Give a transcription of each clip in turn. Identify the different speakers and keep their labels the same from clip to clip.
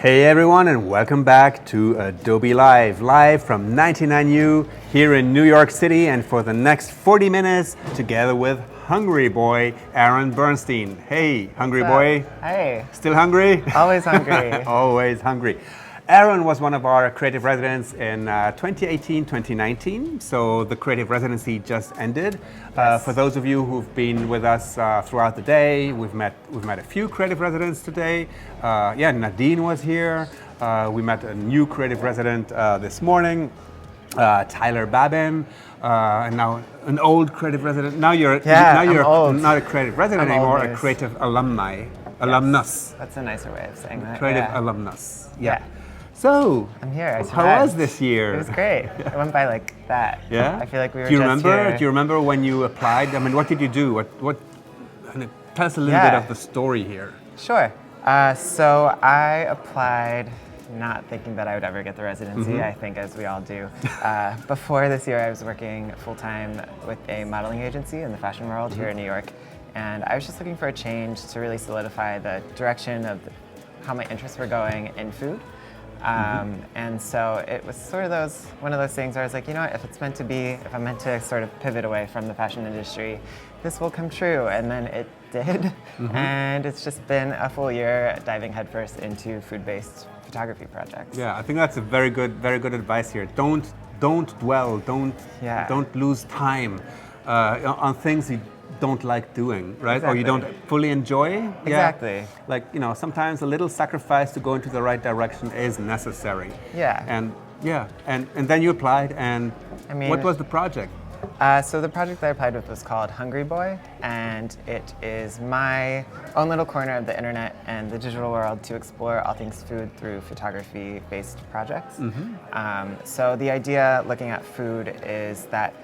Speaker 1: Hey everyone, and welcome back to Adobe live from 99U here in New York City, and for the next 40 minutes together with Hungry Boy Aaron Bernstein. Hey, Hungry Boy.
Speaker 2: Hey.
Speaker 1: Still hungry?
Speaker 2: Always hungry.
Speaker 1: Always hungry. Aaron was one of our creative residents in 2018, 2019, so the creative residency just ended.
Speaker 2: Yes.
Speaker 1: For those of you who've been with us throughout the day, we've met a few creative residents today. Nadine was here. We met a new creative resident this morning, Tyler Babin, and now an old creative resident. Now you're
Speaker 2: old.
Speaker 1: not a creative resident
Speaker 2: I'm
Speaker 1: anymore,
Speaker 2: old
Speaker 1: a
Speaker 2: news.
Speaker 1: creative alumnus.
Speaker 2: That's a nicer way of saying that.
Speaker 1: Creative
Speaker 2: yeah.
Speaker 1: alumnus.
Speaker 2: Yeah.
Speaker 1: So,
Speaker 2: I'm here. I
Speaker 1: how was
Speaker 2: survived.
Speaker 1: this year?
Speaker 2: It was great. It went by like that.
Speaker 1: Yeah.
Speaker 2: I feel like we were
Speaker 1: Do you
Speaker 2: just
Speaker 1: remember?
Speaker 2: here.
Speaker 1: Do you remember when you applied? I mean, what did you do? What? Tell us a little bit of the story here.
Speaker 2: Sure. So I applied not thinking that I would ever get the residency, I think, as we all do. Before this year, I was working full-time with a modeling agency in the fashion world here in New York. And I was just looking for a change to really solidify the direction of how my interests were going in food. And so it was sort of one of those things where I was like, you know what, if it's meant to be, if I'm meant to sort of pivot away from the fashion industry, this will come true. And then it did. And it's just been a full year diving headfirst into food-based photography projects.
Speaker 1: Yeah, I think that's a very good advice here. Don't dwell. Don't lose time on things you don't like doing, right?
Speaker 2: Exactly.
Speaker 1: Or you don't fully enjoy.
Speaker 2: Exactly.
Speaker 1: Yeah. Like, sometimes a little sacrifice to go into the right direction is necessary.
Speaker 2: Yeah.
Speaker 1: And then you applied, and
Speaker 2: I mean,
Speaker 1: what was the project?
Speaker 2: So the project that I applied with was called Hungry Boy, and it is my own little corner of the internet and the digital world to explore all things food through photography-based projects. So the idea looking at food is that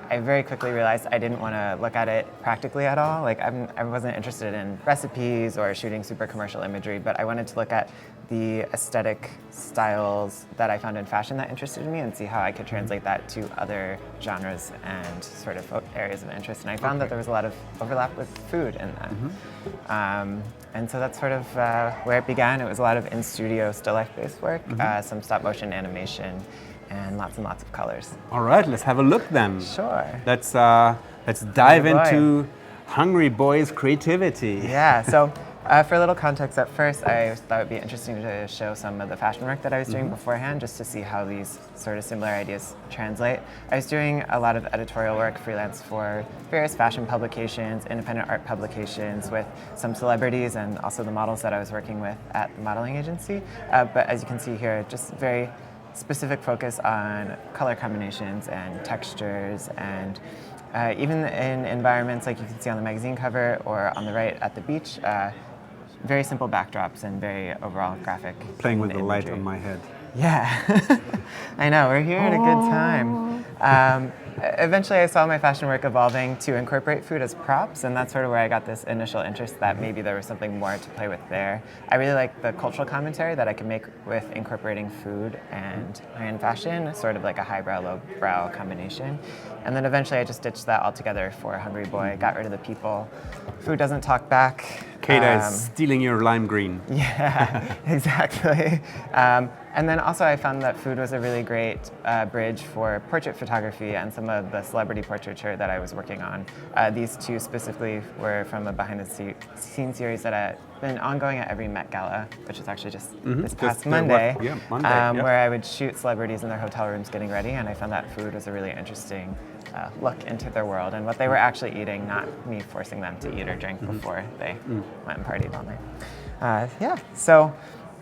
Speaker 2: I very quickly realized I didn't want to look at it practically at all. Like I wasn't interested in recipes or shooting super commercial imagery, but I wanted to look at the aesthetic styles that I found in fashion that interested me and see how I could translate that to other genres and sort of areas of interest. And I found that there was a lot of overlap with food in that. And so that's sort of where it began. It was a lot of in-studio still life-based work, some stop-motion animation, and lots of colors.
Speaker 1: All right, let's have a look then.
Speaker 2: Sure.
Speaker 1: Let's dive into Hungry Boy's creativity.
Speaker 2: Yeah, so for a little context, at first I thought it would be interesting to show some of the fashion work that I was doing beforehand, just to see how these sort of similar ideas translate. I was doing a lot of editorial work freelance for various fashion publications, independent art publications, with some celebrities and also the models that I was working with at the modeling agency. But as you can see here, just very specific focus on color combinations and textures, and even in environments like you can see on the magazine cover or on the right at the beach, very simple backdrops and very overall graphic.
Speaker 1: Playing with the
Speaker 2: imagery.
Speaker 1: light on my head.
Speaker 2: Yeah, I know, we're here at a good time. Eventually I saw my fashion work evolving to incorporate food as props, and that's sort of where I got this initial interest that maybe there was something more to play with there. I really like the cultural commentary that I can make with incorporating food and high-end fashion, sort of like a highbrow, lowbrow combination. And then eventually I just ditched that altogether for Hungry Boy, got rid of the people. Food doesn't talk back.
Speaker 1: Kata is stealing your lime green.
Speaker 2: Yeah, exactly. And then also I found that food was a really great bridge for portrait photography and some of the celebrity portraiture that I was working on. These two specifically were from a behind-the-scenes series that had been ongoing at every Met Gala, which is actually just this past Monday, where I would shoot celebrities in their hotel rooms getting ready, and I found that food was a really interesting look into their world and what they were actually eating, not me forcing them to eat or drink before they went and partied all night. So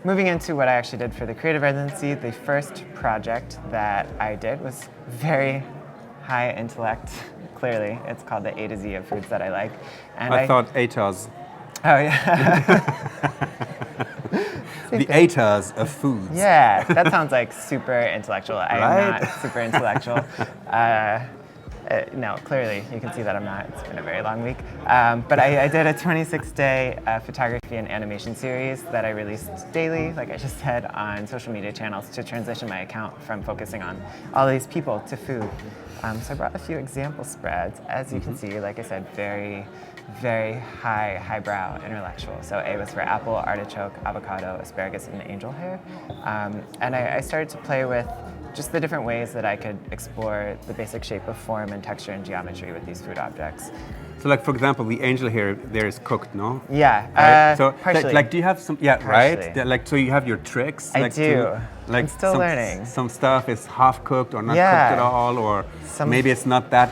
Speaker 2: moving into what I actually did for the creative residency, the first project that I did was very high intellect, clearly. It's called the A to Z of foods that I like. And
Speaker 1: I thought ATOS.
Speaker 2: Oh, yeah.
Speaker 1: The ATOS of foods.
Speaker 2: Yeah, that sounds like super intellectual. I am
Speaker 1: Right?
Speaker 2: not super intellectual. No, clearly, you can see that I'm not. It's been a very long week. But I did a 26-day photography and animation series that I released daily, like I just said, on social media channels to transition my account from focusing on all these people to food. So I brought a few example spreads. As you can see, like I said, very very highbrow intellectual. So A was for apple, artichoke, avocado, asparagus, and angel hair. And I started to play with just the different ways that I could explore the basic shape of form and texture and geometry with these food objects.
Speaker 1: So, like for example, the angel here there is cooked, no?
Speaker 2: Yeah.
Speaker 1: Right? So,
Speaker 2: partially.
Speaker 1: like, do you have some? Yeah,
Speaker 2: Partially.
Speaker 1: right. Like, so you have your tricks.
Speaker 2: I
Speaker 1: like,
Speaker 2: do.
Speaker 1: Like
Speaker 2: I'm still learning.
Speaker 1: Some stuff is half cooked or not
Speaker 2: Yeah.
Speaker 1: cooked at all, or maybe it's not that.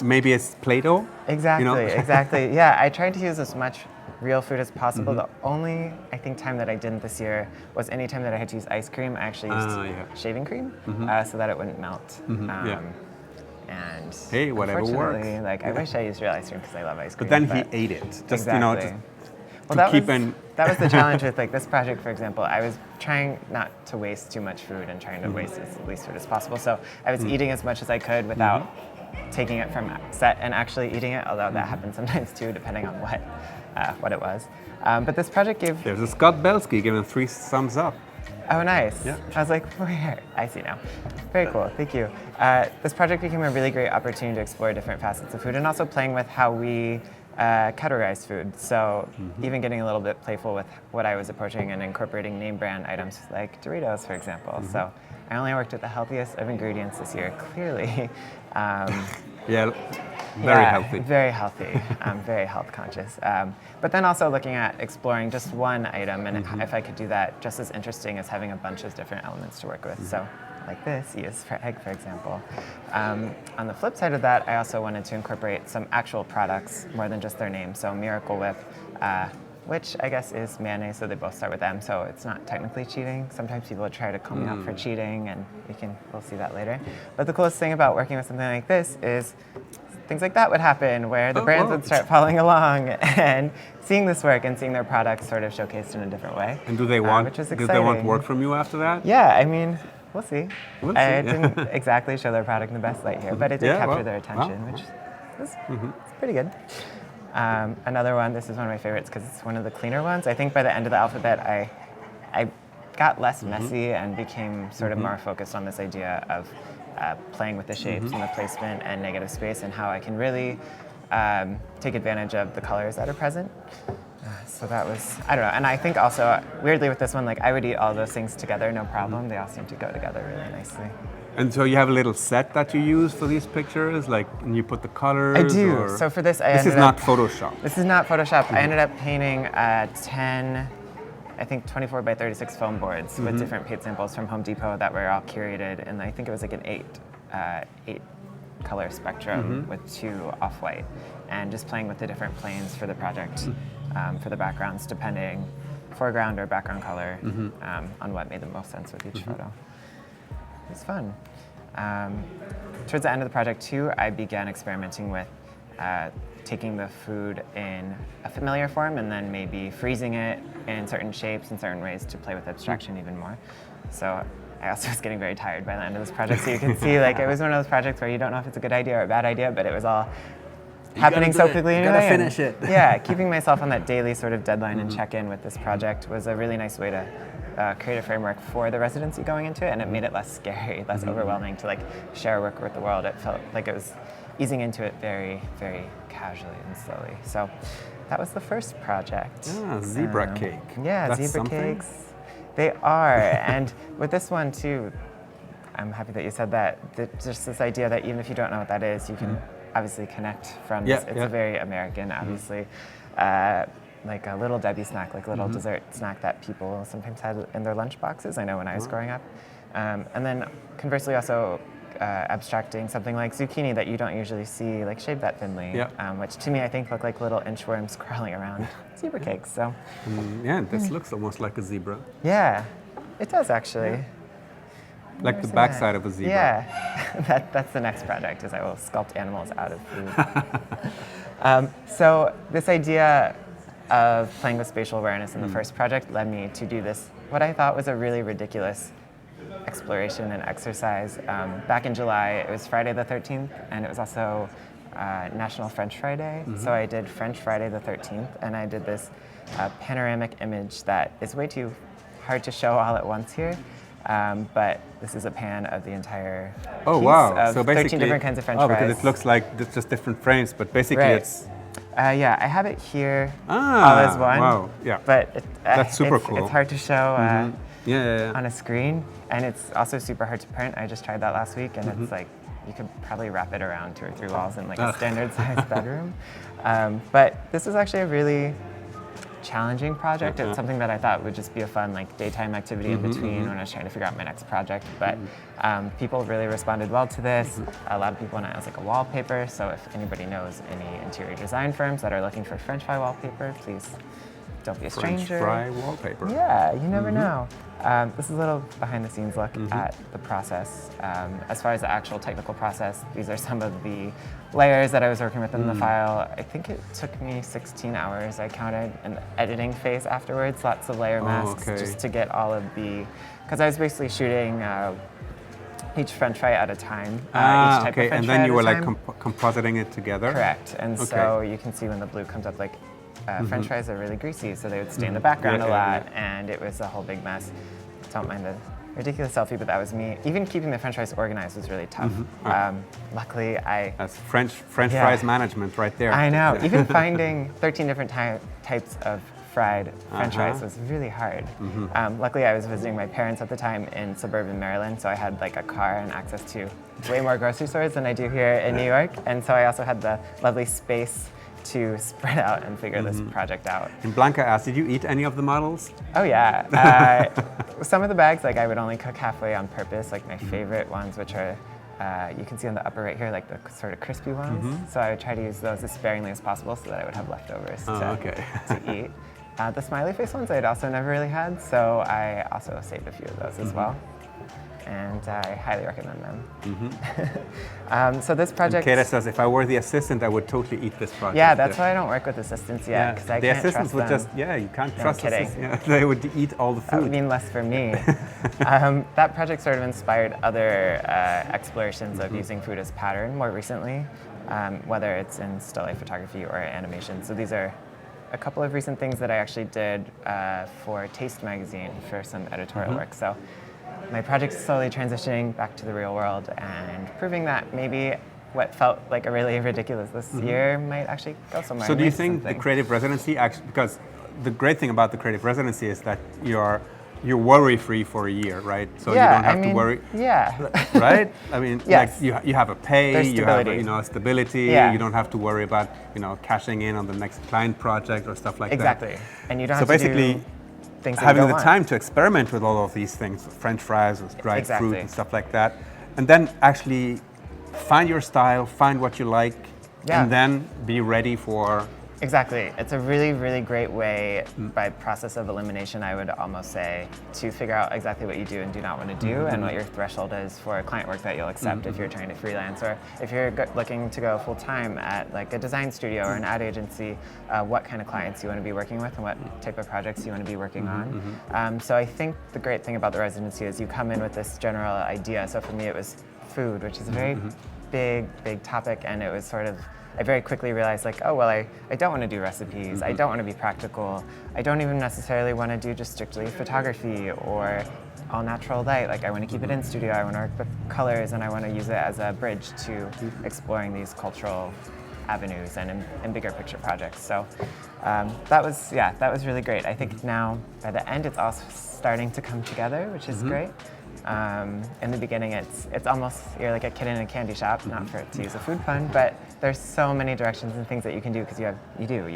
Speaker 1: Maybe it's Play-Doh.
Speaker 2: Exactly.
Speaker 1: You know?
Speaker 2: Exactly. Yeah. I tried to use as much real food as possible. The only, I think, time that I didn't this year was any time that I had to use ice cream. I actually used shaving cream so that it wouldn't melt. And
Speaker 1: hey, whatever
Speaker 2: unfortunately,
Speaker 1: works.
Speaker 2: like I wish I used real ice cream because I love ice cream.
Speaker 1: But then he ate it. Just
Speaker 2: exactly. That was the challenge with like this project, for example. I was trying not to waste too much food and trying to waste as least food as possible. So I was eating as much as I could without taking it from set and actually eating it, although that happens sometimes too, depending on what it was. But this project gave...
Speaker 1: There's a Scott Belsky giving 3 thumbs up.
Speaker 2: Oh, nice.
Speaker 1: Yeah.
Speaker 2: I was like, where? I see now. Very cool, thank you. This project became a really great opportunity to explore different facets of food and also playing with how we categorize food. So even getting a little bit playful with what I was approaching and incorporating name brand items like Doritos, for example. So I only worked with the healthiest of ingredients this year, clearly.
Speaker 1: Yeah, very healthy.
Speaker 2: Very healthy. I'm very health conscious. But then also looking at exploring just one item and if I could do that just as interesting as having a bunch of different elements to work with. So like this, E is for egg, for example. On the flip side of that, I also wanted to incorporate some actual products more than just their name. So Miracle Whip, which I guess is mayonnaise, so they both start with M, so it's not technically cheating. Sometimes people try to call me out for cheating, and we'll see that later. But the coolest thing about working with something like this is things like that would happen, where the brands would start following along and seeing this work and seeing their products sort of showcased in a different way.
Speaker 1: And do they want work from you after that?
Speaker 2: Yeah, I mean, we'll see. I didn't exactly show their product in the best light here, but it did capture their attention, which is pretty good. Another one, this is one of my favorites because it's one of the cleaner ones. I think by the end of the alphabet, I got less messy and became sort of more focused on this idea of playing with the shapes and the placement and negative space and how I can really take advantage of the colors that are present. So that was, I don't know. And I think also, weirdly with this one, like I would eat all those things together, no problem. They all seem to go together really nicely.
Speaker 1: And so you have a little set that you use for these pictures, like, and you put the colors?
Speaker 2: I do. So for this,
Speaker 1: This is not Photoshop.
Speaker 2: This is not Photoshop. I ended up painting 10, I think 24 by 36 foam boards with different paint samples from Home Depot that were all curated, and I think it was like an eight color spectrum with 2 off-white, and just playing with the different planes for the project, for the backgrounds, depending foreground or background color on what made the most sense with each photo. It was fun. Towards the end of the project too, I began experimenting with taking the food in a familiar form and then maybe freezing it in certain shapes and certain ways to play with abstraction even more. So I also was getting very tired by the end of this project. So you can see, like, it was one of those projects where you don't know if it's a good idea or a bad idea, but it was all happening so quickly anyway.
Speaker 1: You gotta finish it.
Speaker 2: Yeah, keeping myself on that daily sort of deadline and check-in with this project was a really nice way to create a framework for the residency going into it, and it made it less scary, less overwhelming to like share work with the world. It felt like it was easing into it very, very casually and slowly. So that was the first project.
Speaker 1: Ah, zebra cake.
Speaker 2: Yeah,
Speaker 1: That's
Speaker 2: zebra
Speaker 1: something?
Speaker 2: cakes. They are, and with this one too, I'm happy that you said that. Just this idea that even if you don't know what that is, you can obviously connect from this. It's very American, obviously. Like a little Debbie snack, like a little dessert snack that people sometimes had in their lunch boxes, I know when I was growing up. And then conversely also abstracting something like zucchini that you don't usually see like shaved that thinly, which to me I think look like little inchworms crawling around zebra cakes. So
Speaker 1: yeah, this looks almost like a zebra.
Speaker 2: Yeah, it does actually.
Speaker 1: Like the backside of a zebra.
Speaker 2: Yeah, that's the next project, is I will sculpt animals out of food. So this idea of playing with spatial awareness in the first project led me to do this, what I thought was a really ridiculous exploration and exercise. Back in July, it was Friday the 13th, and it was also National French Friday. So I did French Friday the 13th, and I did this panoramic image that is way too hard to show all at once here. But this is a pan of the entire piece of
Speaker 1: So basically,
Speaker 2: 13 different kinds of French fries.
Speaker 1: Because it looks like it's just different frames, but basically it's
Speaker 2: Yeah, I have it here
Speaker 1: Ah,
Speaker 2: all as one.
Speaker 1: wow, yeah.
Speaker 2: But
Speaker 1: That's super
Speaker 2: it's,
Speaker 1: cool.
Speaker 2: It's hard to show
Speaker 1: Yeah.
Speaker 2: on a screen, and it's also super hard to print. I just tried that last week, and it's like you could probably wrap it around 2 or 3 walls in like a standard sized bedroom. But this is actually a really challenging project. It's something that I thought would just be a fun like daytime activity in between when I was trying to figure out my next project. But people really responded well to this. A lot of people want it as like a wallpaper. So if anybody knows any interior design firms that are looking for French fry wallpaper, please don't be a stranger.
Speaker 1: French fry wallpaper.
Speaker 2: Yeah, you never know. This is a little behind the scenes look at the process. As far as the actual technical process, these are some of the layers that I was working with in the file. I think it took me 16 hours, I counted, in the editing phase afterwards, lots of layer masks just to get all of the, because I was basically shooting each French fry at a time, each type of French
Speaker 1: and
Speaker 2: fry
Speaker 1: then
Speaker 2: at
Speaker 1: you
Speaker 2: a
Speaker 1: were like
Speaker 2: time.
Speaker 1: compositing it together?
Speaker 2: Correct, and so you can see when the blue comes up, like French fries are really greasy, so they would stay in the background a lot, and it was a whole big mess. Don't mind the ridiculous selfie, but that was me. Even keeping the French fries organized was really tough. Luckily,
Speaker 1: That's French fries management right there.
Speaker 2: I know. Even finding 13 different types of fried French fries was really hard. Luckily, I was visiting my parents at the time in suburban Maryland, so I had like a car and access to way more grocery stores than I do here in New York, and so I also had the lovely space to spread out and figure this project out.
Speaker 1: And Blanca asked, did you eat any of the models?
Speaker 2: Oh yeah. Some of the bags, like I would only cook halfway on purpose, like my favorite ones, which are, you can see on the upper right here, like the sort of crispy ones. So I would try to use those as sparingly as possible so that I would have leftovers to eat. The smiley face ones I'd also never really had, so I also saved a few of those as well. And I highly recommend them. So this project...
Speaker 1: Kata says, if I were the assistant, I would totally eat this project.
Speaker 2: Yeah, that's why I don't work with assistants yet, because I
Speaker 1: the
Speaker 2: can't
Speaker 1: assistants
Speaker 2: trust
Speaker 1: would
Speaker 2: them.
Speaker 1: you can't
Speaker 2: No,
Speaker 1: trust
Speaker 2: I'm kidding.
Speaker 1: assistants. Yeah, they would eat all the food.
Speaker 2: That would mean less for me. That project sort of inspired other explorations of using food as pattern more recently, whether it's in still life photography or animation. So these are a couple of recent things that I actually did for Taste magazine for some editorial work. So my project is slowly transitioning back to the real world and proving that maybe what felt like a really ridiculous this year might actually go somewhere.
Speaker 1: So do you think the creative residency actually, because the great thing about the creative residency is that you're worry-free for a year, right? So you don't have to worry.
Speaker 2: Yeah.
Speaker 1: Right? I mean,
Speaker 2: Yes.
Speaker 1: like you have a pay,
Speaker 2: There's
Speaker 1: you have
Speaker 2: stability.
Speaker 1: stability.
Speaker 2: Yeah.
Speaker 1: You don't have to worry about cashing in on the next client project or stuff like
Speaker 2: Exactly.
Speaker 1: that.
Speaker 2: And you don't
Speaker 1: So
Speaker 2: have to
Speaker 1: basically,
Speaker 2: do things that
Speaker 1: having
Speaker 2: you
Speaker 1: the
Speaker 2: don't
Speaker 1: time to experiment with all of these things, French fries with dried fruit
Speaker 2: Exactly.
Speaker 1: and stuff like that, and then actually find your style, find what you like, and then be ready for...
Speaker 2: Exactly. It's a really, really great way, by process of elimination, I would almost say, to figure out exactly what you do and do not want to do, and what your threshold is for client work that you'll accept if you're trying to freelance, or if you're looking to go full-time at like a design studio or an ad agency, what kind of clients you want to be working with and what type of projects you want to be working on. So I think the great thing about the residency is you come in with this general idea. So for me it was food, which is a very big topic, and it was sort of, I very quickly realized like, oh, well, I don't want to do recipes, I don't want to be practical, I don't even necessarily want to do just strictly photography or all natural light. Like I want to keep it in studio, I want to work with colors, and I want to use it as a bridge to exploring these cultural avenues and in bigger picture projects. So that was really great. I think now by the end it's all starting to come together, which is great. In the beginning, it's almost, you're like a kid in a candy shop, not to use a food pun, but there's so many directions and things that you can do because you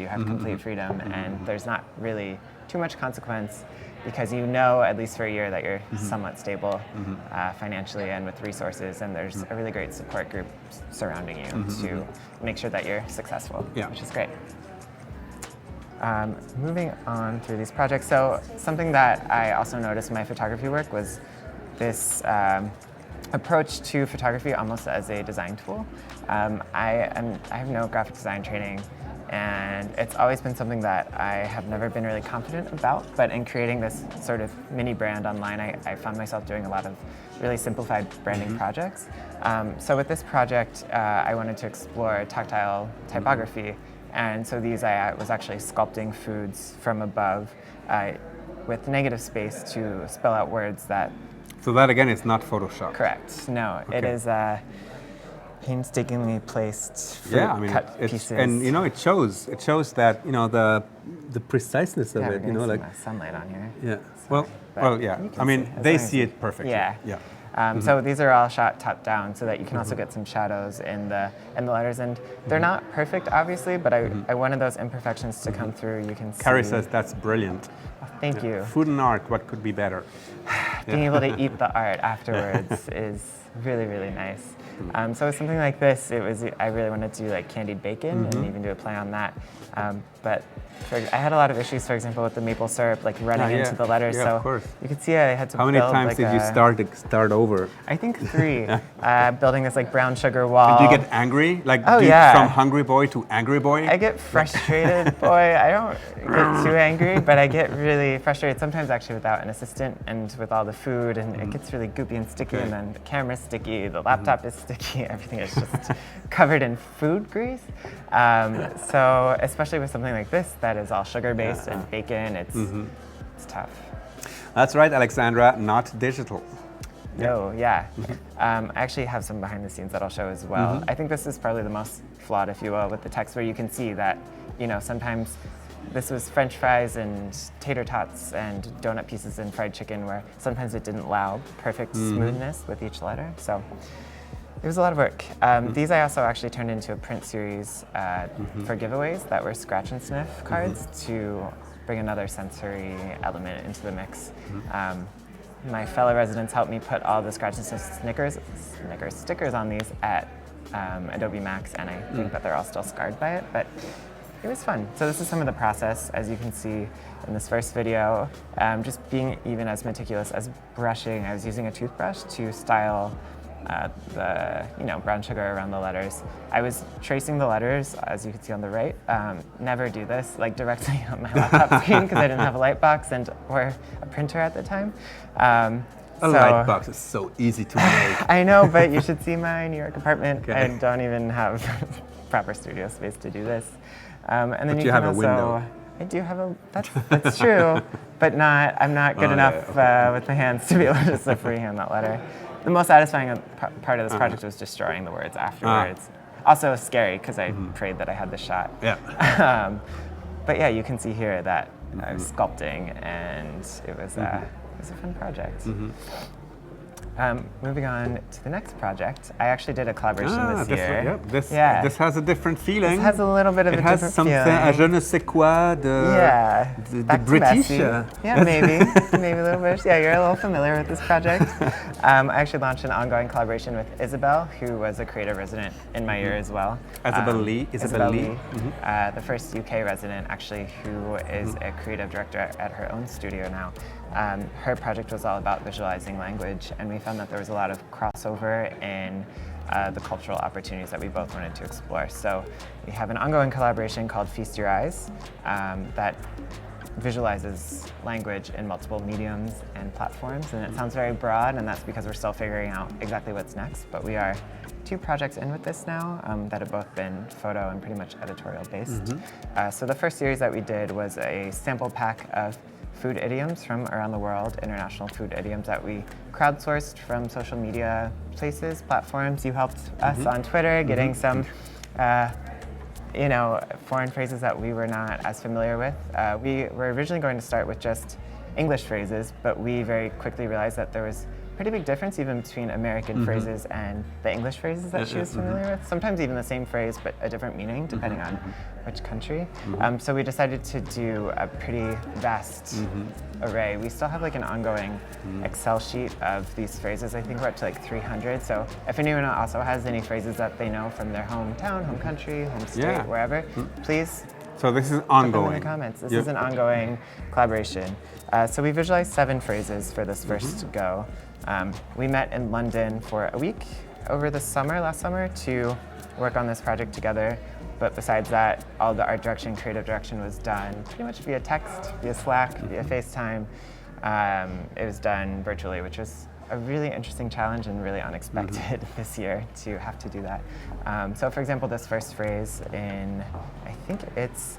Speaker 2: have complete freedom, and there's not really too much consequence because you know, at least for a year, that you're somewhat stable financially and with resources, and there's a really great support group surrounding you to make sure that you're successful, which is great. Moving on through these projects, so something that I also noticed in my photography work was this approach to photography almost as a design tool. I have no graphic design training, and it's always been something that I have never been really confident about, but in creating this sort of mini brand online, I found myself doing a lot of really simplified branding projects. So with this project, I wanted to explore tactile typography, and so I was actually sculpting foods from above with negative space to spell out words that...
Speaker 1: So that again is not Photoshop.
Speaker 2: Correct. No,
Speaker 1: Okay.
Speaker 2: it is painstakingly placed fruit
Speaker 1: Yeah, I mean,
Speaker 2: cut
Speaker 1: it's,
Speaker 2: pieces.
Speaker 1: and you know, it shows that, you know, the preciseness of
Speaker 2: yeah,
Speaker 1: it,
Speaker 2: we're
Speaker 1: you know,
Speaker 2: getting
Speaker 1: like,
Speaker 2: some sunlight on here.
Speaker 1: yeah.
Speaker 2: But
Speaker 1: Well, yeah.
Speaker 2: you can
Speaker 1: I mean,
Speaker 2: see, as
Speaker 1: they
Speaker 2: long as
Speaker 1: see
Speaker 2: you-
Speaker 1: it perfectly.
Speaker 2: Yeah.
Speaker 1: Yeah.
Speaker 2: So these are all shot top down, so that you can also get some shadows in the letters, and they're not perfect, obviously, but I wanted those imperfections to come through. You can see.
Speaker 1: Carrie says that's brilliant.
Speaker 2: Thank you.
Speaker 1: Food and art, what could be better?
Speaker 2: Being able to eat the art afterwards is really, really nice. So with something like this, I really wanted to do like candied bacon and even do a play on that. But I had a lot of issues, for example, with the maple syrup like running into the letters.
Speaker 1: Yeah,
Speaker 2: so
Speaker 1: of course.
Speaker 2: you could see I had to
Speaker 1: How many
Speaker 2: build,
Speaker 1: times
Speaker 2: like
Speaker 1: did you start over?
Speaker 2: I think 3. Building this like brown sugar wall.
Speaker 1: Do you get angry? Like,
Speaker 2: Oh,
Speaker 1: do you,
Speaker 2: yeah.
Speaker 1: from hungry boy to angry boy?
Speaker 2: I get frustrated, boy. I don't get too angry, but I get really frustrated sometimes actually without an assistant and with all the food, and it gets really goopy and sticky, and then the camera's sticky, the laptop is sticky, everything is just covered in food grease. So especially with something like this that is all sugar-based and bacon, it's tough.
Speaker 1: That's right, Alexandra, not digital.
Speaker 2: No, yeah. I actually have some behind the scenes that I'll show as well. I think this is probably the most flawed, if you will, with the text, where you can see that, you know, sometimes this was French fries and tater tots and donut pieces and fried chicken, where sometimes it didn't allow perfect smoothness with each letter. So it was a lot of work. These I also actually turned into a print series for giveaways that were scratch and sniff cards to bring another sensory element into the mix. My fellow residents helped me put all the scratch and sniff stickers on these at Adobe Max, and I think that they're all still scarred by it, but it was fun. So this is some of the process, as you can see in this first video. Just being even as meticulous as brushing. I was using a toothbrush to style the brown sugar around the letters. I was tracing the letters, as you can see on the right. Never do this like directly on my laptop screen because I didn't have a light box or a printer at the time.
Speaker 1: A light box is so easy to make.
Speaker 2: I know, but you should see my New York apartment.
Speaker 1: Okay.
Speaker 2: I don't even have proper studio space to do this. And then
Speaker 1: But
Speaker 2: you
Speaker 1: you have
Speaker 2: can
Speaker 1: a
Speaker 2: also,
Speaker 1: window.
Speaker 2: I do have a, that's true, but I'm not good enough with the hands to be able to just freehand that letter. The most satisfying part of this project was just drawing the words afterwards. Also scary because I prayed that I had the shot.
Speaker 1: Yeah.
Speaker 2: But yeah, you can see here that I was sculpting, and it was a fun project. Moving on to the next project, I actually did a collaboration this year.
Speaker 1: This has a different feeling.
Speaker 2: It has a little bit of a different feeling.
Speaker 1: It has something, je ne sais quoi, the British.
Speaker 2: Yeah, maybe a little bit. Yeah, you're a little familiar with this project. I actually launched an ongoing collaboration with Isabel, who was a creative resident in my year as well.
Speaker 1: Isabel Lee.
Speaker 2: The first UK resident, actually, who is a creative director at her own studio now. Her project was all about visualizing language, and we found that there was a lot of crossover in the cultural opportunities that we both wanted to explore. So we have an ongoing collaboration called Feast Your Eyes that visualizes language in multiple mediums and platforms, and it sounds very broad, and that's because we're still figuring out exactly what's next, but we are 2 projects in with this now that have both been photo and pretty much editorial based. So the first series that we did was a sample pack of food idioms from around the world, international food idioms that we crowdsourced from social media places, platforms. You helped us on Twitter getting some foreign phrases that we were not as familiar with. We were originally going to start with just English phrases, but we very quickly realized that there was a pretty big difference even between American phrases and the English phrases that she was familiar with. Sometimes even the same phrase, but a different meaning depending on which country. So we decided to do a pretty vast array. We still have like an ongoing Excel sheet of these phrases. I think we're up to like 300. So if anyone also has any phrases that they know from their hometown, home country, home state, wherever, please.
Speaker 1: So this is
Speaker 2: Put
Speaker 1: ongoing.
Speaker 2: them in the comments. This is an ongoing collaboration. So we visualized 7 phrases for this first go. We met in London for a week over the summer, last summer, to work on this project together. But besides that, all the art direction, creative direction was done pretty much via text, via Slack, via FaceTime. It was done virtually, which was a really interesting challenge and really unexpected this year to have to do that. So for example, this first phrase I think it's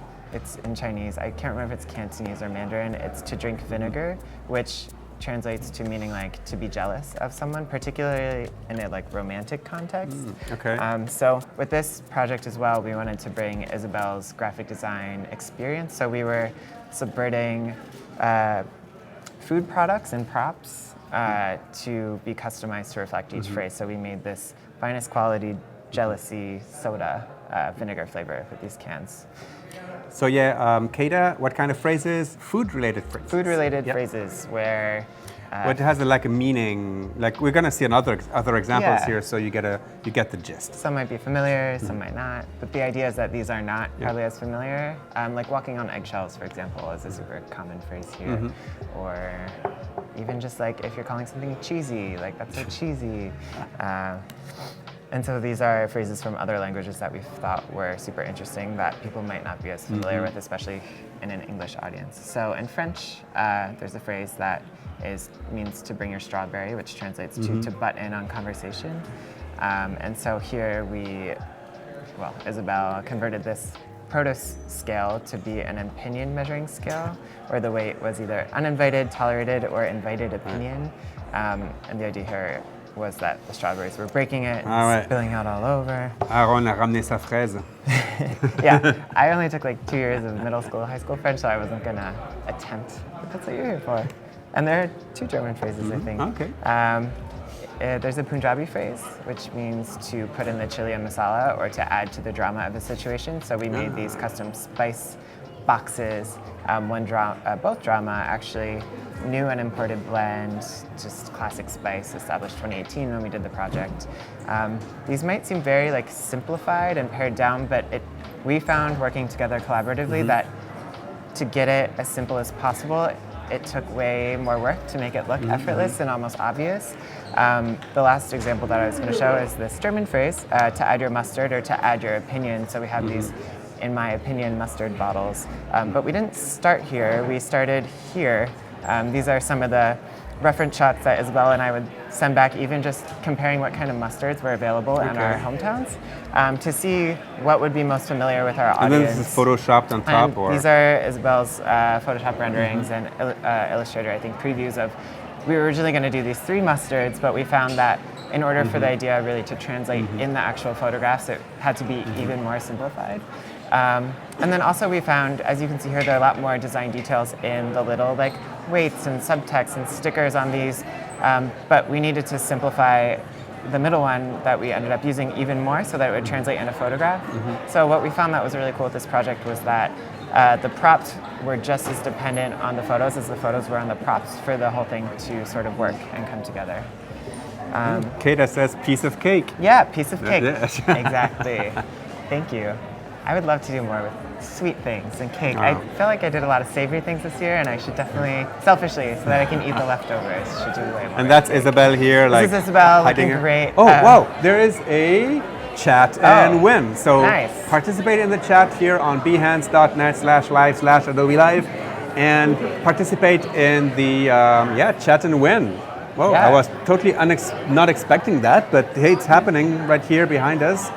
Speaker 2: in Chinese, I can't remember if it's Cantonese or Mandarin, it's to drink vinegar, which translates to meaning like to be jealous of someone, particularly in a like romantic context.
Speaker 1: Okay.
Speaker 2: So with this project as well, we wanted to bring Isabel's graphic design experience. So we were subverting food products and props to be customized to reflect each phrase. So we made this finest quality jealousy soda vinegar flavor with these cans.
Speaker 1: So yeah, Kata, what kind of phrases? Food-related phrases.
Speaker 2: Food-related
Speaker 1: Yep.
Speaker 2: phrases where
Speaker 1: What has like a meaning? Like we're gonna see other examples
Speaker 2: Yeah.
Speaker 1: here, so you get the gist.
Speaker 2: some might be familiar, some might not. But the idea is that these are not probably as familiar. Like walking on eggshells, for example, is a super common phrase here. Or even just like if you're calling something cheesy, like that's so cheesy. And so these are phrases from other languages that we thought were super interesting that people might not be as familiar with, especially in an English audience. So in French, there's a phrase that means to bring your strawberry, which translates to butt in on conversation. And so here Isabel converted this proto scale to be an opinion measuring scale, where the weight was either uninvited, tolerated, or invited opinion. And the idea here was that the strawberries were breaking it, and spilling out all over.
Speaker 1: Aaron a ramené sa fraise.
Speaker 2: Yeah, I only took like 2 years of middle school, high school French, so I wasn't gonna attempt. But that's what you're here for. And there are 2 German phrases, I think.
Speaker 1: Okay.
Speaker 2: There's a Punjabi phrase, which means to put in the chili and masala or to add to the drama of a situation. So we made these custom spice boxes, both drama actually, new and imported blend, just classic spice, established 2018 when we did the project. These might seem very like simplified and pared down, but we found working together collaboratively that to get it as simple as possible, it took way more work to make it look effortless and almost obvious. The last example that I was going to show is this German phrase, to add your mustard or to add your opinion. So we have these, in my opinion, mustard bottles. But we didn't start here, we started here. These are some of the reference shots that Isabel and I would send back, even just comparing what kind of mustards were available in our hometowns, to see what would be most familiar with our audience.
Speaker 1: And then this is photoshopped on top,
Speaker 2: And
Speaker 1: or?
Speaker 2: these are Isabel's Photoshop renderings and Illustrator, I think, previews of. We were originally going to do these 3 mustards, but we found that in order for the idea really to translate in the actual photographs, it had to be even more simplified. And then also we found, as you can see here, there are a lot more design details in the little like weights and subtext and stickers on these, but we needed to simplify the middle one that we ended up using even more so that it would translate in a photograph. So what we found that was really cool with this project was that the props were just as dependent on the photos as the photos were on the props for the whole thing to sort of work and come together.
Speaker 1: Kata says piece of cake.
Speaker 2: Yeah, piece of cake.
Speaker 1: Yes.
Speaker 2: Exactly. Thank you. I would love to do more with sweet things and cake. I
Speaker 1: Wow.
Speaker 2: feel like I did a lot of savory things this year, and I should definitely, selfishly, so that I can eat the leftovers, should do way more.
Speaker 1: And that's Isabel here, like
Speaker 2: This is Isabel,
Speaker 1: hiding
Speaker 2: looking
Speaker 1: her-
Speaker 2: great.
Speaker 1: Oh wow, there is a chat and win. So
Speaker 2: nice.
Speaker 1: participate in the chat here on behance.net/live/Adobe Live, and participate in the chat and win. Whoa,
Speaker 2: Yeah.
Speaker 1: I was totally not expecting that, but hey, it's happening right here behind us.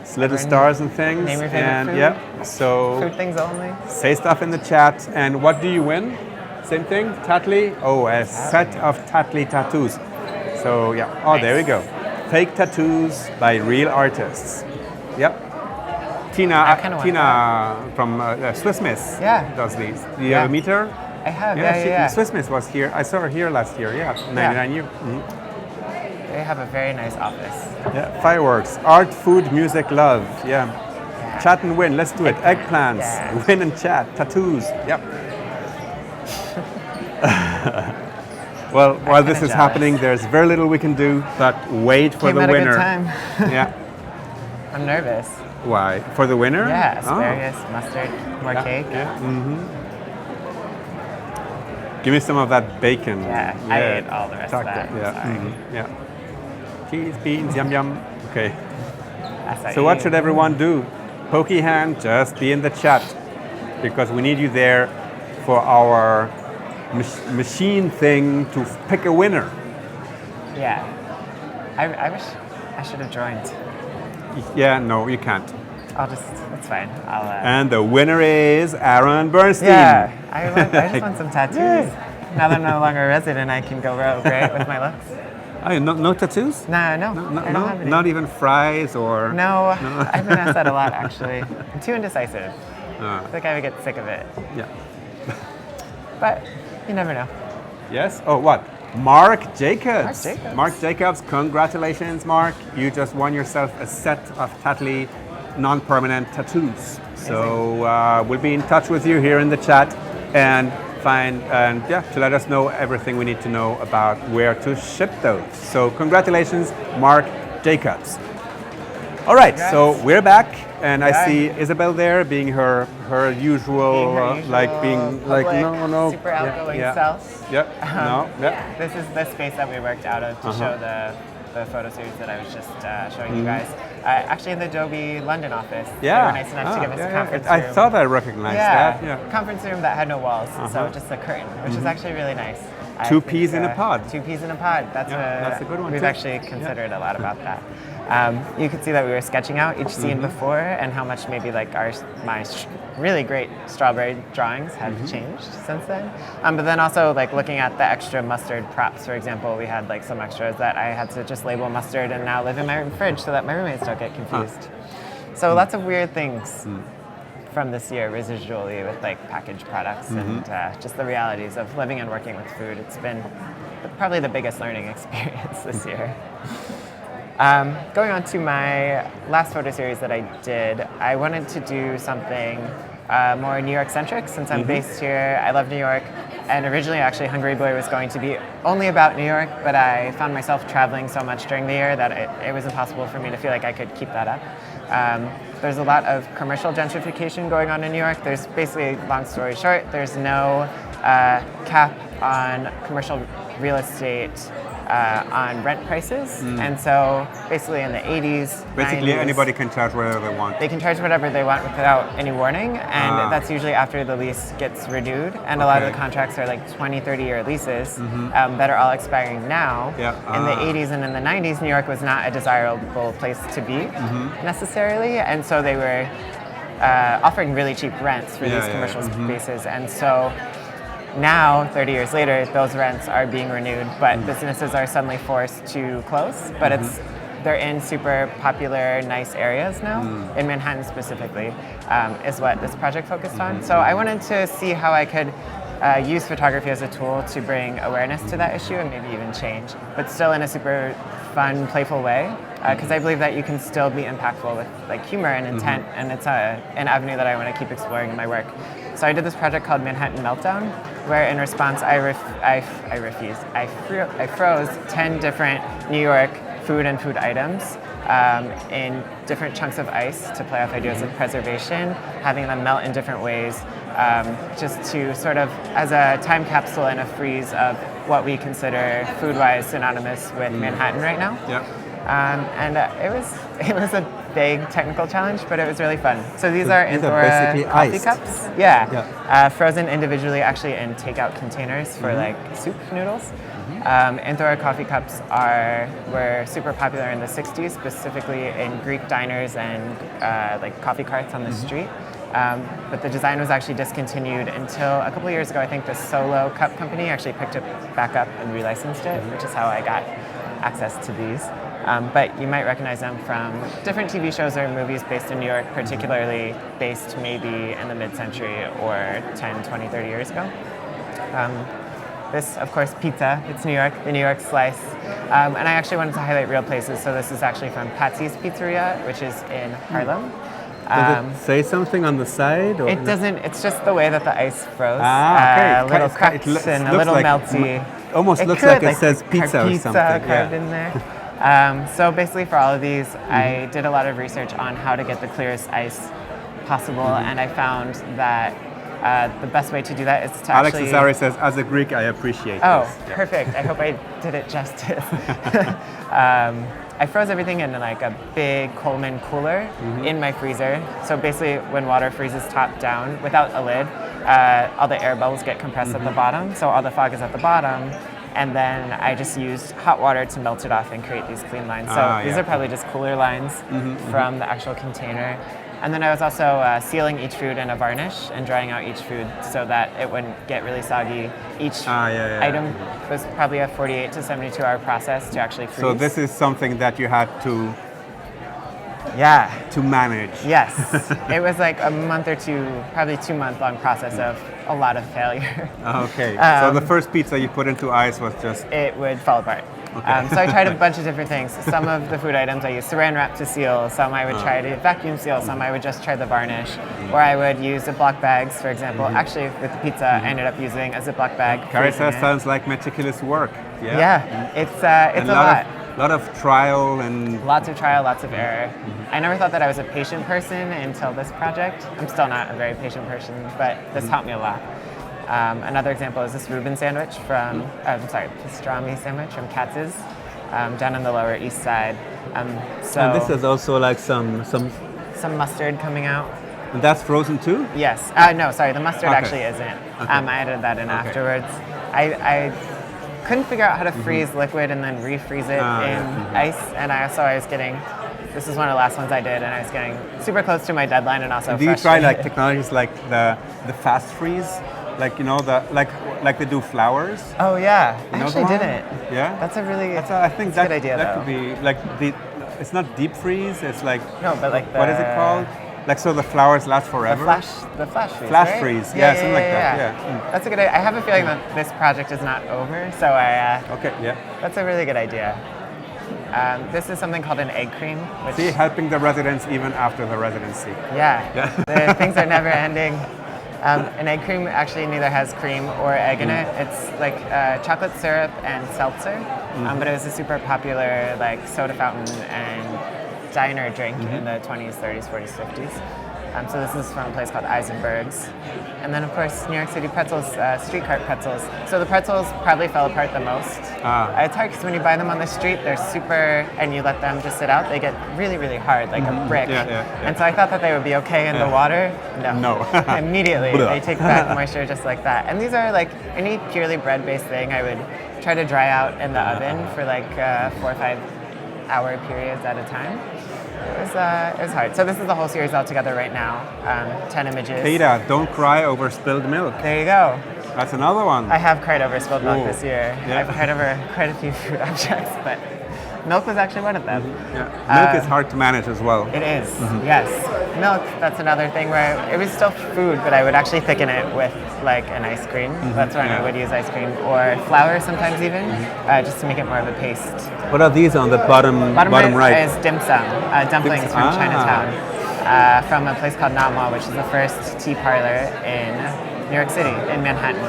Speaker 1: It's little stars and things.
Speaker 2: Name your favorite
Speaker 1: And
Speaker 2: food.
Speaker 1: yeah, so
Speaker 2: Food things only.
Speaker 1: say stuff in the chat. And what do you win? Same thing, Tattly? Oh, a set of Tattly tattoos. So yeah, oh, there we go. Fake tattoos by real artists. Yep.
Speaker 2: kinda want
Speaker 1: Tina from Swiss Miss does these. Do you have a meter?
Speaker 2: I have, yeah.
Speaker 1: Swiss Miss was here. I saw her here last year. Yeah, 99 years.
Speaker 2: They have a very nice office.
Speaker 1: Yeah, fireworks, art, food, music, love. Yeah. Chat and win. Let's do it. Eggplants,
Speaker 2: Yeah.
Speaker 1: win and chat, tattoos. Yep. Well, while this is
Speaker 2: jealous.
Speaker 1: happening, there's very little we can do but wait for
Speaker 2: Came
Speaker 1: the
Speaker 2: at
Speaker 1: winner.
Speaker 2: a good time.
Speaker 1: Yeah.
Speaker 2: I'm nervous.
Speaker 1: Why? For the winner?
Speaker 2: Yeah,
Speaker 1: Oh.
Speaker 2: asparagus, mustard, more cake.
Speaker 1: Yeah. Give me some of that bacon.
Speaker 2: Yeah, I ate all the rest of that.
Speaker 1: Yeah.
Speaker 2: Sorry.
Speaker 1: Yeah. Cheese, beans, yum yum. Okay.
Speaker 2: Acai.
Speaker 1: So what should everyone do? Pokey hand, just be in the chat, because we need you there for our machine thing to pick a winner.
Speaker 2: Yeah. I wish I should have joined.
Speaker 1: Yeah, no, you can't.
Speaker 2: It's fine. I'll.
Speaker 1: And the winner is Aaron Bernstein.
Speaker 2: Yeah, I just want some tattoos. Now that I'm no longer a resident, I can go rogue, right, with my looks.
Speaker 1: Oh, no tattoos?
Speaker 2: No, I don't have any.
Speaker 1: Not even fries or...
Speaker 2: No, I've been asked that a lot, actually. I'm too indecisive. I think I would get sick of it.
Speaker 1: Yeah.
Speaker 2: But you never know.
Speaker 1: Yes? Oh, what? Mark Jacobs.
Speaker 2: Mark Jacobs.
Speaker 1: Mark Jacobs, congratulations, Mark. You just won yourself a set of Tactile non-permanent tattoos. So we'll be in touch with you here in the chat and to let us know everything we need to know about where to ship those. So congratulations, Mark Jacobs. All right,
Speaker 2: Congrats.
Speaker 1: so we're back, and I see Isabel there being her usual,
Speaker 2: super outgoing self.
Speaker 1: Yep.
Speaker 2: This is the space that we worked out of to show the photo series that I was just showing you guys. Actually in the Adobe London office. They were nice enough to give us a conference room.
Speaker 1: I thought I recognized that. Yeah.
Speaker 2: Conference room that had no walls, so just a curtain, which is actually really nice.
Speaker 1: Two peas in a pod.
Speaker 2: 2 peas in a pod. That's
Speaker 1: a good one.
Speaker 2: We've actually considered a lot about that. You could see that we were sketching out each scene before and how much maybe like my really great strawberry drawings have changed since then. But then also like looking at the extra mustard props, for example, we had like some extras that I had to just label mustard and now live in my fridge so that my roommates don't get confused. So lots of weird things from this year residually with like packaged products and just the realities of living and working with food. It's been probably the biggest learning experience this year. Going on to my last photo series that I did, I wanted to do something more New York centric since I'm based here. I love New York, and originally actually Hungry Boy was going to be only about New York, but I found myself traveling so much during the year that it was impossible for me to feel like I could keep that up. There's a lot of commercial gentrification going on in New York. There's basically, long story short, there's no cap on commercial real estate on rent prices, and so basically in the 80s,
Speaker 1: basically
Speaker 2: 90s,
Speaker 1: anybody can charge whatever they want.
Speaker 2: They can charge whatever they want without any warning, and that's usually after the lease gets renewed, and a lot of the contracts are like 20, 30-year leases that are all expiring now. In the 80s and in the 90s, New York was not a desirable place to be necessarily, and so they were offering really cheap rents for these commercial spaces, and so now, 30 years later, those rents are being renewed, but businesses are suddenly forced to close. But they're in super popular, nice areas now, in Manhattan specifically, is what this project focused on. So I wanted to see how I could use photography as a tool to bring awareness to that issue and maybe even change, but still in a super fun, playful way. Because I believe that you can still be impactful with like humor and intent, and it's an avenue that I want to keep exploring in my work. So I did this project called Manhattan Meltdown, where in response I froze 10 different New York food and food items in different chunks of ice to play off ideas of preservation, having them melt in different ways, just to sort of as a time capsule and a freeze of what we consider food-wise synonymous with Manhattan right now. And it was a big technical challenge, but it was really fun. So these are
Speaker 1: basically
Speaker 2: coffee
Speaker 1: iced
Speaker 2: cups. Frozen individually, actually in takeout containers for like soup noodles. Indoor coffee cups were super popular in the 60s, specifically in Greek diners and like coffee carts on the street. But the design was actually discontinued until a couple of years ago. I think the Solo Cup company actually picked it back up and relicensed it, which is how I got access to these. But you might recognize them from different TV shows or movies based in New York, particularly based maybe in the mid-century or 10, 20, 30 years ago. This, of course, pizza. It's New York, the New York slice. And I actually wanted to highlight real places, so this is actually from Patsy's Pizzeria, which is in Harlem.
Speaker 1: Does it say something on the side? Or
Speaker 2: it doesn't. It's just the way that the ice froze.
Speaker 1: Okay.
Speaker 2: Little cracks and a little melty.
Speaker 1: Almost looks like it says pizza or something.
Speaker 2: Carved in there. So basically for all of these, I did a lot of research on how to get the clearest ice possible, and I found that the best way to do that is to
Speaker 1: Alex
Speaker 2: actually...
Speaker 1: Azari says, as a Greek, I appreciate this.
Speaker 2: Perfect. I hope I did it justice. I froze everything in like a big Coleman cooler in my freezer. So basically when water freezes top down without a lid, all the air bubbles get compressed at the bottom, so all the fog is at the bottom. And then I just used hot water to melt it off and create these clean lines. So these are probably just cooler lines from the actual container. And then I was also sealing each food in a varnish and drying out each food so that it wouldn't get really soggy. Each item was probably a 48 to 72 hour process to actually freeze.
Speaker 1: So this is something that you had to manage.
Speaker 2: Yes. It was like a month or two, probably 2 month long process of a lot of failure.
Speaker 1: Okay. So the first pizza you put into ice was just...
Speaker 2: It would fall apart. Okay. So I tried a bunch of different things. Some of the food items I used saran wrap to seal, some I would try to vacuum seal, some I would just try the varnish, or I would use Ziploc bags, for example. Actually, with the pizza, I ended up using a Ziploc bag.
Speaker 1: Carissa sounds like meticulous work.
Speaker 2: Yeah, it's a lot.
Speaker 1: A lot of trial and...
Speaker 2: Lots of trial, lots of error. I never thought that I was a patient person until this project. I'm still not a very patient person, but this helped me a lot. Another example is this Reuben sandwich from, pastrami sandwich from Katz's, down on the Lower East Side. So
Speaker 1: and this is also like some
Speaker 2: mustard coming out.
Speaker 1: And that's frozen too?
Speaker 2: Yes. No, sorry, the mustard actually isn't. I added that in afterwards. I couldn't figure out how to freeze liquid and then refreeze it in ice, and I was getting. This is one of the last ones I did, and I was getting super close to my deadline, and also.
Speaker 1: Do you try like technologies like the fast freeze? Like like they do flowers.
Speaker 2: Oh yeah, I actually didn't.
Speaker 1: Yeah,
Speaker 2: that's a really.
Speaker 1: I think
Speaker 2: that's a good idea.
Speaker 1: That could be like it's not deep freeze. It's like
Speaker 2: no, but like
Speaker 1: what is it called? Like so the flowers last forever.
Speaker 2: The flash freeze.
Speaker 1: Flash
Speaker 2: right?
Speaker 1: freeze. Yeah, something like that. Yeah.
Speaker 2: That's a good idea. I have a feeling that this project is not over, so I.
Speaker 1: Okay. Yeah.
Speaker 2: That's a really good idea. This is something called an egg cream. Which,
Speaker 1: see, helping the residents even after the residency.
Speaker 2: Yeah. The things are never ending. An egg cream actually neither has cream or egg in it. It's like chocolate syrup and seltzer, but it was a super popular like soda fountain and diner drink in the 20s, 30s, 40s, 50s. So this is from a place called Eisenberg's. And then of course New York City pretzels, street cart pretzels. So the pretzels probably fell apart the most. It's hard because when you buy them on the street, they're super, and you let them just sit out, they get really, really hard, like a brick. And so I thought that they would be okay in the water. No. Immediately, they take back moisture just like that. And these are like any purely bread-based thing I would try to dry out in the oven for like 4 or 5 hour periods at a time. It was hard. So this is the whole series all together right now. 10 images.
Speaker 1: Peter, don't cry over spilled milk.
Speaker 2: There you go.
Speaker 1: That's another one.
Speaker 2: I have cried over spilled milk this year. Yeah. I've cried over quite a few food objects, but milk was actually one of them.
Speaker 1: Milk is hard to manage as well.
Speaker 2: It is, yes. Milk, that's another thing where it was still food, but I would actually thicken it with like an ice cream. That's when I would use ice cream, or flour sometimes even, just to make it more of a paste.
Speaker 1: What are these on the bottom right?
Speaker 2: Is dim sum, dumplings from Chinatown, from a place called Namwa, which is the first tea parlor in New York City, in Manhattan.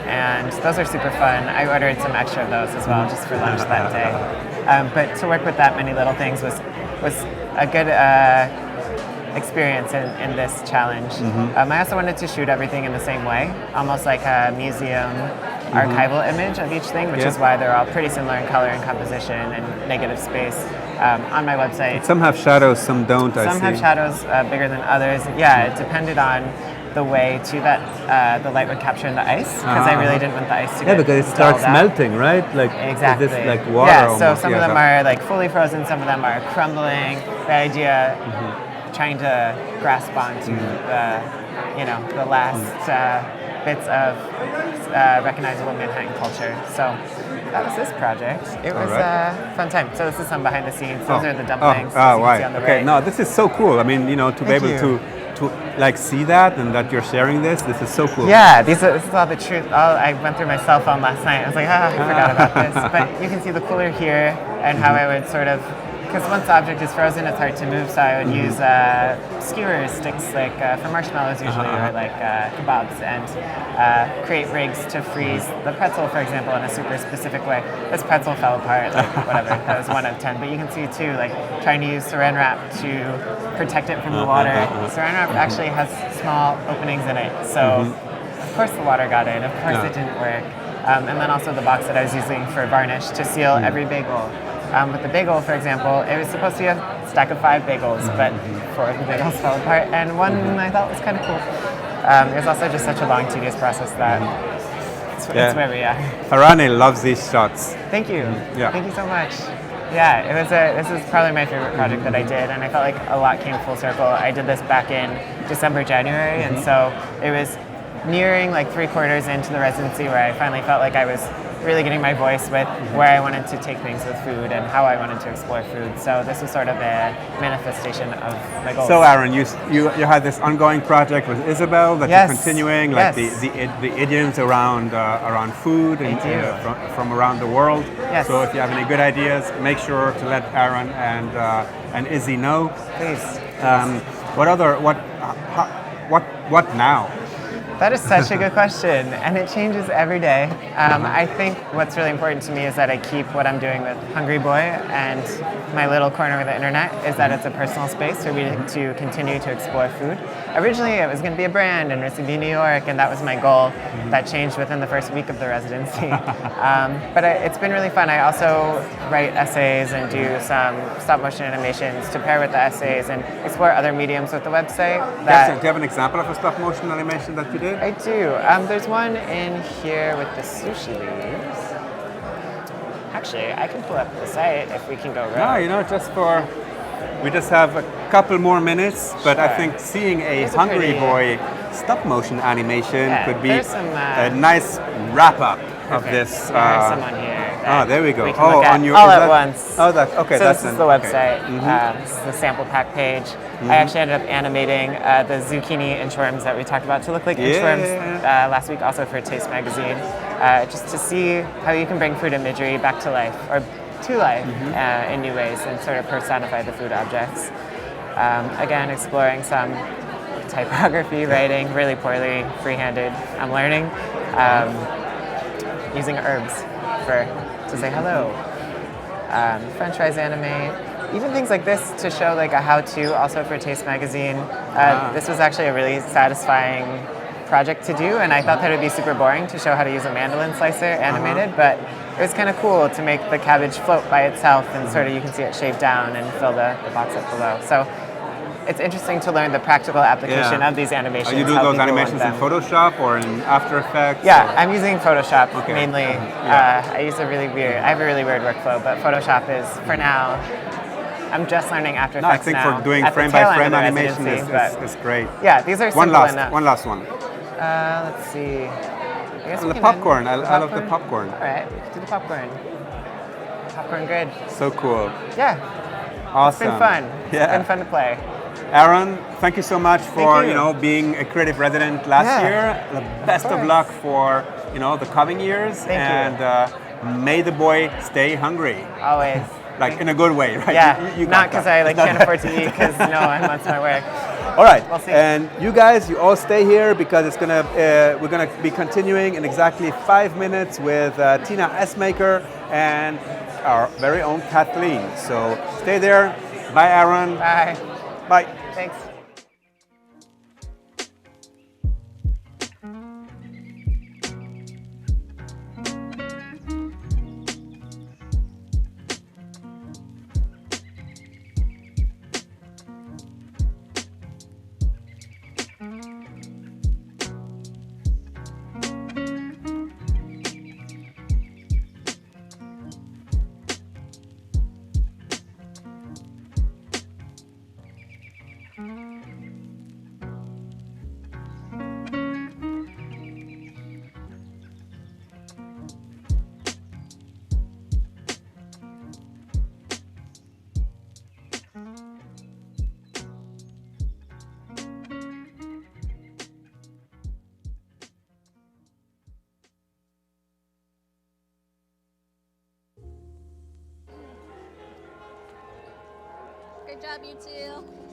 Speaker 2: And those are super fun. I ordered some extra of those as well, just for lunch that day. But to work with that many little things was a good experience in this challenge. I also wanted to shoot everything in the same way, almost like a museum archival image of each thing, which is why they're all pretty similar in color and composition and negative space. On my website,
Speaker 1: some have shadows, some don't.
Speaker 2: Some have shadows bigger than others. Yeah, it depended on the way to that the light would capture in the ice, because I really didn't want the ice to get
Speaker 1: because it starts melting, right? Like
Speaker 2: exactly.
Speaker 1: This, like water.
Speaker 2: Yeah,
Speaker 1: almost.
Speaker 2: So some of them are like fully frozen, some of them are crumbling. The idea, trying to grasp onto the last bits of recognizable Manhattan culture. So that was this project. It was a fun time. So this is some behind the scenes. Those are the dumplings.
Speaker 1: Right.
Speaker 2: Right.
Speaker 1: No, this is so cool. I mean, to be able to like see that and that you're sharing this is so cool.
Speaker 2: Yeah, this is all the truth. I went through my cell phone last night. I was like, I forgot about this. But you can see the cooler here and how I would sort of, because once the object is frozen, it's hard to move. So I would use skewer sticks, like for marshmallows usually, or like kebabs, and create rigs to freeze the pretzel, for example, in a super specific way. This pretzel fell apart, like whatever. That was 1 of 10. But you can see too, like trying to use saran wrap to protect it from the water. Saran wrap actually has small openings in it, so of course the water got in. Of course it didn't work. And then also the box that I was using for varnish to seal every bagel. With the bagel, for example, it was supposed to be a stack of 5 bagels, but 4 of the bagels fell apart, and one I thought was kind of cool. It was also just such a long, tedious process that it's where we are.
Speaker 1: Farane loves these shots.
Speaker 2: Thank you. Thank you so much. Yeah, this is probably my favorite project that I did, and I felt like a lot came full circle. I did this back in December, January, and so it was nearing like 3/4 into the residency where I finally felt like I was really getting my voice with where I wanted to take things with food and how I wanted to explore food. So this was sort of a manifestation of my goals.
Speaker 1: So Aaron, you had this ongoing project with Isabel that
Speaker 2: Yes.
Speaker 1: you're continuing, like the idioms around around food and from around the world.
Speaker 2: Yes.
Speaker 1: So if you have any good ideas, make sure to let Aaron and Izzy know.
Speaker 2: Please.
Speaker 1: What now?
Speaker 2: That is such a good question, and it changes every day. I think what's really important to me is that I keep what I'm doing with Hungry Boy and my little corner of the internet is that it's a personal space for me to continue to explore food. Originally, it was going to be a brand and it was going to be New York, and that was my goal. That changed within the first week of the residency. But it's been really fun. I also write essays and do some stop-motion animations to pair with the essays and explore other mediums with the website.
Speaker 1: Do you have an example of a stop-motion animation that you did?
Speaker 2: I do. There's one in here with the sushi leaves. Actually, I can pull up the site if we can go right.
Speaker 1: No, we just have a couple more minutes, but I think seeing a Hungry Boy stop-motion animation could be a nice wrap-up of this.
Speaker 2: There's some on here.
Speaker 1: There we go.
Speaker 2: We can look at
Speaker 1: on your
Speaker 2: all at once.
Speaker 1: Oh, that's okay.
Speaker 2: So
Speaker 1: that's
Speaker 2: this is the website. This is the sample pack page. I actually ended up animating the zucchini inchworms that we talked about to look like inchworms last week, also for Taste Magazine, just to see how you can bring food imagery back to life or to life in new ways and sort of personify the food objects. Again, exploring some typography, writing really poorly, freehanded. I'm learning. Using herbs to say hello. French fries animate. Even things like this to show like a how-to also for Taste Magazine. This was actually a really satisfying project to do, and I thought that it would be super boring to show how to use a mandolin slicer animated, but it was kind of cool to make the cabbage float by itself and sort of you can see it shaved down and fill the box up below. So it's interesting to learn the practical application of these animations.
Speaker 1: You do those animations in Photoshop or in After Effects?
Speaker 2: Yeah, I'm using Photoshop mainly. I have a really weird workflow, but Photoshop is, for now, I'm just learning After Effects now.
Speaker 1: I think for doing frame-by-frame animation is great.
Speaker 2: Yeah, these are simple enough.
Speaker 1: One last one.
Speaker 2: Let's see.
Speaker 1: The popcorn. I love the popcorn.
Speaker 2: All right, we can do the popcorn. Popcorn grid.
Speaker 1: So cool.
Speaker 2: Yeah.
Speaker 1: Awesome.
Speaker 2: It's been fun.
Speaker 1: Yeah.
Speaker 2: It's been fun to play.
Speaker 1: Aaron, thank you so much for being a creative resident last year. The best of luck for the coming years.
Speaker 2: Thank
Speaker 1: you. May the boy stay hungry.
Speaker 2: Always.
Speaker 1: Like in a good way, right?
Speaker 2: Yeah. You not because I can't afford to eat because I'm on my work.
Speaker 1: All right.
Speaker 2: We'll see.
Speaker 1: And you guys, you all stay here because we're gonna be continuing in exactly 5 minutes with Tina Essmaker and our very own Kathleen. So stay there. Bye, Aaron.
Speaker 2: Bye.
Speaker 1: Bye.
Speaker 2: Thanks.
Speaker 3: Good job, you two.